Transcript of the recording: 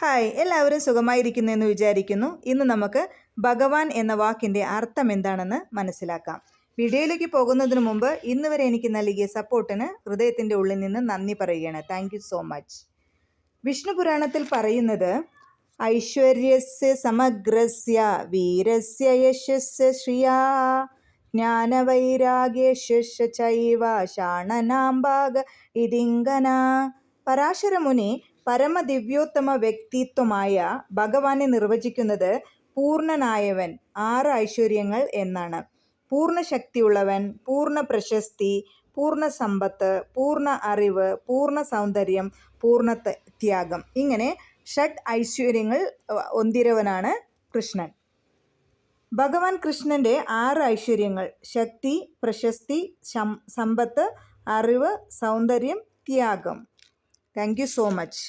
Hi, എല്ലാവരും സുഖമായിരിക്കുന്നു എന്ന് വിചാരിക്കുന്നു. ഇന്ന് നമുക്ക് ഭഗവാൻ എന്ന വാക്കിൻ്റെ അർത്ഥം എന്താണെന്ന് മനസ്സിലാക്കാം. വീഡിയോയിലേക്ക് പോകുന്നതിന് മുമ്പ് ഇന്ന് വരെ എനിക്ക് നൽകിയ സപ്പോർട്ടിന് ഹൃദയത്തിൻ്റെ ഉള്ളിൽ നിന്ന് നന്ദി പറയുകയാണ്. Thank you so much. Vishnu പുരാണത്തിൽ പറയുന്നത് ഐശ്വര്യസ്യ സമഗ്രസ്യ വീരസ്യ യശസ്യ ശ്രിയാ ജ്ഞാനവൈരാഗ്യശ ചൈവ ശാണനാംഭാഗ ഇതിങ്കന. പരാശരമുനി പരമദിവ്യോത്തമ വ്യക്തിത്വമായ ഭഗവാനെ നിർവചിക്കുന്നത് പൂർണ്ണനായവൻ, 6 ഐശ്വര്യങ്ങൾ എന്നാണ്. പൂർണ്ണ ശക്തിയുള്ളവൻ, പൂർണ്ണ പ്രശസ്തി, പൂർണ്ണ സമ്പത്ത്, പൂർണ്ണ അറിവ്, പൂർണ്ണ സൗന്ദര്യം, പൂർണ്ണ ത്യാഗം, ഇങ്ങനെ 6 ഐശ്വര്യങ്ങൾ ഒന്തിരവനാണ് കൃഷ്ണൻ. ഭഗവാൻ കൃഷ്ണൻ്റെ 6 ഐശ്വര്യങ്ങൾ: ശക്തി, പ്രശസ്തി, സമ്പത്ത്, അറിവ്, സൗന്ദര്യം, ത്യാഗം. Thank you so much.